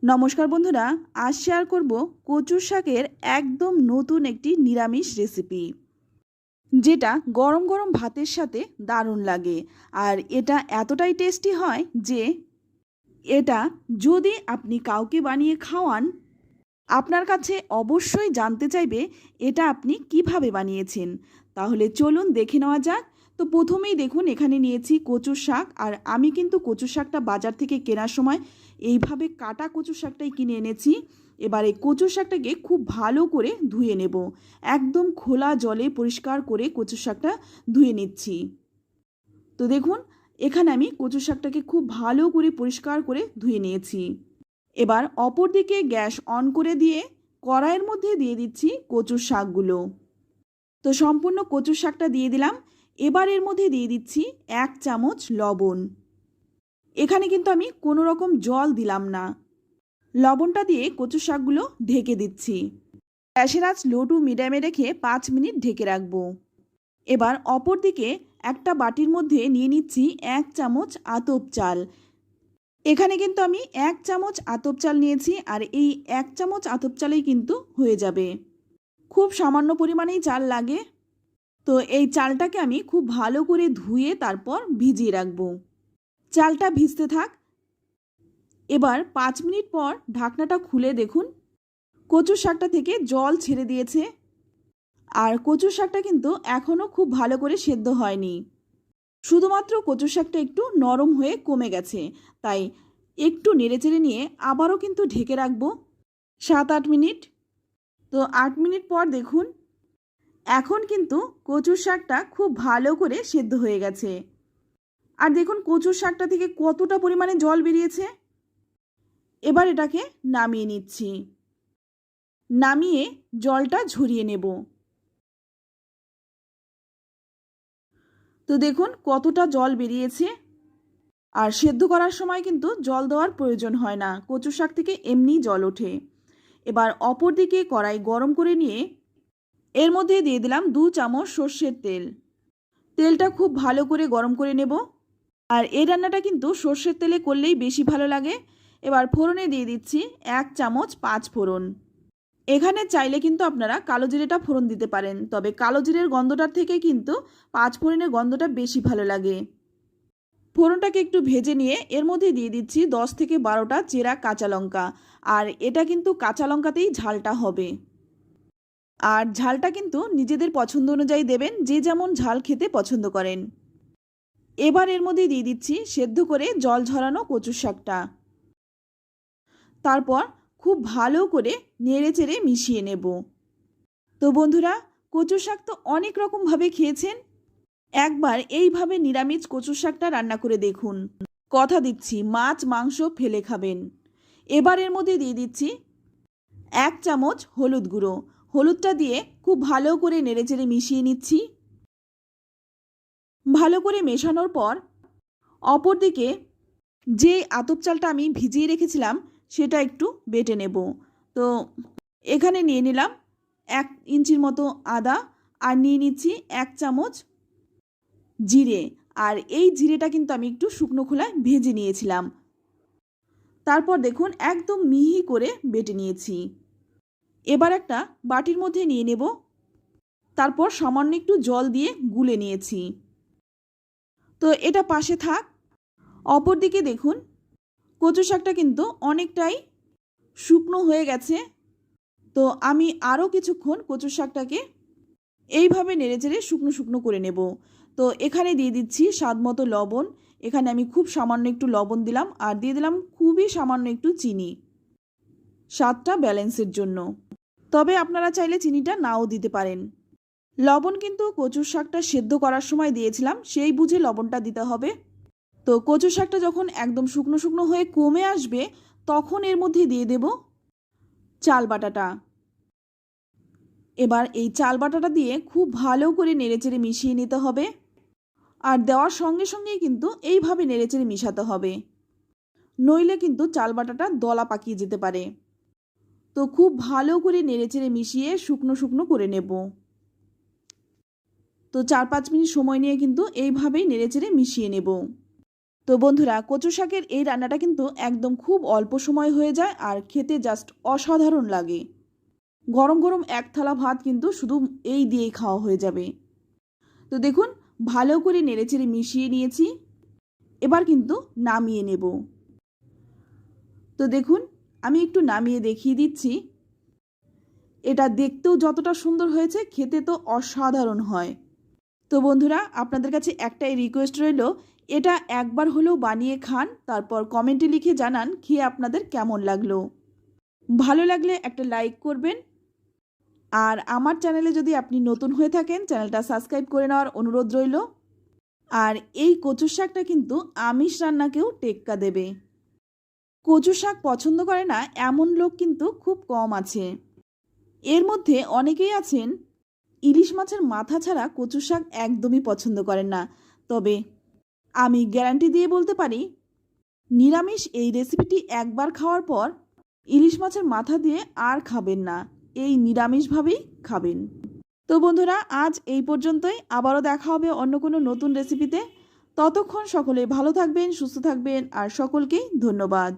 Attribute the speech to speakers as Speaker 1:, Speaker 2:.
Speaker 1: নমস্কার বন্ধুরা, আজ শেয়ার করব কচুর শাকের একদম নতুন একটি নিরামিষ রেসিপি, যেটা গরম গরম ভাতের সাথে দারুণ লাগে। আর এটা এতটাই টেস্টি হয় যে এটা যদি আপনি কাউকে বানিয়ে খাওয়ান, আপনার কাছে অবশ্যই জানতে চাইবে এটা আপনি কিভাবে বানিয়েছেন। তাহলে চলুন দেখে নেওয়া যাক। তো প্রথমেই দেখুন, এখানে নিয়েছি কচুর শাক। আর আমি কিন্তু কচুর শাকটা বাজার থেকে কেনার সময় এইভাবে কাটা কচুর শাকটাই কিনে এনেছি। এবার এই কচুর শাকটাকে খুব ভালো করে ধুয়ে নেব। একদম খোলা জলে পরিষ্কার করে কচুর শাকটা ধুয়ে নিচ্ছি। তো দেখুন, এখানে আমি কচুর শাকটাকে খুব ভালো করে পরিষ্কার করে ধুয়ে নিয়েছি। এবার অপর দিকে গ্যাস অন করে দিয়ে কড়াইয়ের মধ্যে দিয়ে দিচ্ছি কচুর শাকগুলো। তো সম্পূর্ণ কচুর শাকটা দিয়ে দিলাম। এবার এর মধ্যে দিয়ে দিচ্ছি 1 চামচ লবণ। এখানে কিন্তু আমি কোনো রকম জল দিলাম না। লবণটা দিয়ে কচুর শাকগুলো ঢেকে দিচ্ছি। গ্যাসের আঁচ লো টু মিডিয়ামে রেখে 5 মিনিট ঢেকে রাখবো। এবার অপর দিকে একটা বাটির মধ্যে নিয়ে নিচ্ছি 1 চামচ আতপ চাল। এখানে কিন্তু আমি 1 চামচ আতপ চাল নিয়েছি, আর এই 1 চামচ আতপ চালেই কিন্তু হয়ে যাবে। খুব সামান্য পরিমাণেই চাল লাগে। তো এই চালটাকে আমি খুব ভালো করে ধুয়ে তারপর ভিজিয়ে রাখবো। চালটা ভিজতে থাক। এবার 5 মিনিট পর ঢাকনাটা খুলে দেখুন, কচুর শাকটা থেকে জল ছেড়ে দিয়েছে। আর কচুর শাকটা কিন্তু এখনও খুব ভালো করে সেদ্ধ হয়নি, শুধুমাত্র কচুর শাকটা একটু নরম হয়ে কমে গেছে। তাই একটু নেড়েচেড়ে নিয়ে আবারও কিন্তু ঢেকে রাখবো 7-8 মিনিট। তো 8 মিনিট পর দেখুন, এখন কিন্তু কচুর শাকটা খুব ভালো করে সেদ্ধ হয়ে গেছে। আর দেখুন কচুর শাকটা থেকে কতটা পরিমাণে জল বেরিয়েছে। এবার এটাকে নামিয়ে নিচ্ছি। নামিয়ে জলটা ঝরিয়ে নেব। তো দেখুন কতটা জল বেরিয়েছে। আর সেদ্ধ করার সময় কিন্তু জল দেওয়ার প্রয়োজন হয় না, কচুর শাক থেকে এমনি জল ওঠে। এবার অপর দিকে কড়াই গরম করে নিয়ে এর মধ্যে দিয়ে দিলাম 2 চামচ সর্ষের তেল। তেলটা খুব ভালো করে গরম করে নেব। আর এই রান্নাটা কিন্তু সর্ষের তেলে করলেই বেশি ভালো লাগে। এবার ফোড়নে দিয়ে দিচ্ছি 1 চামচ 5 ফোড়ন। এখানে চাইলে কিন্তু আপনারা কালো জিরেটা ফোড়ন দিতে পারেন, তবে কালো জিরের গন্ধটার থেকে কিন্তু 5 ফোড়নের গন্ধটা বেশি ভালো লাগে। ফোড়নটাকে একটু ভেজে নিয়ে এর মধ্যে দিয়ে দিচ্ছি 10 থেকে 12টা চেরা কাঁচা লঙ্কা। আর এটা কিন্তু কাঁচা লঙ্কাতেই ঝালটা হবে। আর ঝালটা কিন্তু নিজেদের পছন্দ অনুযায়ী দেবেন, যে যেমন ঝাল খেতে পছন্দ করেন। এবার এর মধ্যে দিয়ে দিচ্ছি সেদ্ধ করে জল ঝরানো কচুর শাকটা। তারপর খুব ভালো করে নেড়েচেড়ে মিশিয়ে নেব। তো বন্ধুরা, কচুর শাক তো অনেক রকমভাবে খেয়েছেন, একবার এইভাবে নিরামিষ কচুর শাকটা রান্না করে দেখুন। কথা দিচ্ছি মাছ মাংস ফেলে খাবেন। এবার এর মধ্যে দিয়ে দিচ্ছি 1 চামচ হলুদ গুঁড়ো। হলুদটা দিয়ে খুব ভালো করে নেড়েচেড়ে মিশিয়ে নিচ্ছি। ভালো করে মেশানোর পর অপর দিকে যে আতপ চালটা আমি ভিজিয়ে রেখেছিলাম সেটা একটু বেটে নেব। তো এখানে নিয়ে নিলাম 1 ইঞ্চির মতো আদা, আর নিয়ে নিচ্ছি 1 চামচ জিরে। আর এই জিরেটা কিন্তু আমি একটু শুকনো খোলায় ভেজে নিয়েছিলাম। তারপর দেখুন একদম মিহি করে বেটে নিয়েছি। এবার একটা বাটির মধ্যে নিয়ে নেব। তারপর সামান্য একটু জল দিয়ে গুলে নিয়েছি। তো এটা পাশে থাক। অপর দিকে দেখুন কচু শাকটা কিন্তু অনেকটাই শুকনো হয়ে গেছে। তো আমি আরও কিছুক্ষণ কচু শাকটাকে এইভাবে নেড়েচেড়ে শুকনো শুকনো করে নেব। তো এখানে দিয়ে দিচ্ছি স্বাদ মতো লবণ। এখানে আমি খুব সামান্য একটু লবণ দিলাম, আর দিয়ে দিলাম খুবই সামান্য একটু চিনি, স্বাদটা ব্যালেন্সের জন্য। তবে আপনারা চাইলে চিনিটা নাও দিতে পারেন। লবণ কিন্তু কচুর শাকটা সেদ্ধ করার সময় দিয়েছিলাম, সেই বুঝে লবণটা দিতে হবে। তো কচুর শাকটা যখন একদম শুকনো শুকনো হয়ে কমে আসবে, তখন এর মধ্যে দিয়ে দেব চাল বাটাটা। এবার এই চাল বাটাটা দিয়ে খুব ভালো করে নেড়েচেড়ে মিশিয়ে নিতে হবে। আর দেওয়ার সঙ্গে সঙ্গেই কিন্তু এইভাবে নেড়েচেড়ে মিশাতে হবে, নইলে কিন্তু চাল বাটাটা দলা পাকিয়ে যেতে পারে। তো খুব ভালো করে নেড়েচেড়ে মিশিয়ে শুকনো শুকনো করে নেব। তো 4-5 মিনিট সময় নিয়ে কিন্তু এইভাবেই নেড়েচেড়ে মিশিয়ে নেব। তো বন্ধুরা, কচু শাকের এই রান্নাটা কিন্তু একদম খুব অল্প সময় হয়ে যায় আর খেতে জাস্ট অসাধারণ লাগে। গরম গরম এক থালা ভাত কিন্তু শুধু এই দিয়েই খাওয়া হয়ে যাবে। তো দেখুন, ভালো করে নেড়েচেড়ে মিশিয়ে নিয়েছি। এবার কিন্তু নামিয়ে নেব। তো দেখুন, আমি একটু নামিয়ে দেখিয়ে দিচ্ছি। এটা দেখতেও যতটা সুন্দর হয়েছে, খেতে তো অসাধারণ হয়। তো বন্ধুরা, আপনাদের কাছে একটাই রিকোয়েস্ট রইল, এটা একবার হলেও বানিয়ে খান, তারপর কমেন্টে লিখে জানান খেয়ে আপনাদের কেমন লাগলো। ভালো লাগলে একটা লাইক করবেন। আর আমার চ্যানেলে যদি আপনি নতুন হয়ে থাকেন, চ্যানেলটা সাবস্ক্রাইব করে নেওয়ার অনুরোধ রইল। আর এই কচু শাকটা কিন্তু আমিষ রান্নাকেও টেক্কা দেবে। কচু শাক পছন্দ করে না এমন লোক কিন্তু খুব কম আছে। এর মধ্যে অনেকেই আছেন ইলিশ মাছের মাথা ছাড়া কচু শাক একদমই পছন্দ করেন না। তবে আমি গ্যারান্টি দিয়ে বলতে পারি, নিরামিষ এই রেসিপিটি একবার খাওয়ার পর ইলিশ মাছের মাথা দিয়ে আর খাবেন না, এই নিরামিষভাবেই খাবেন। তো বন্ধুরা, আজ এই পর্যন্তই। আবারও দেখা হবে অন্য কোনো নতুন রেসিপিতে। ততক্ষণ সকলে ভালো থাকবেন, সুস্থ থাকবেন আর সকলকেই ধন্যবাদ।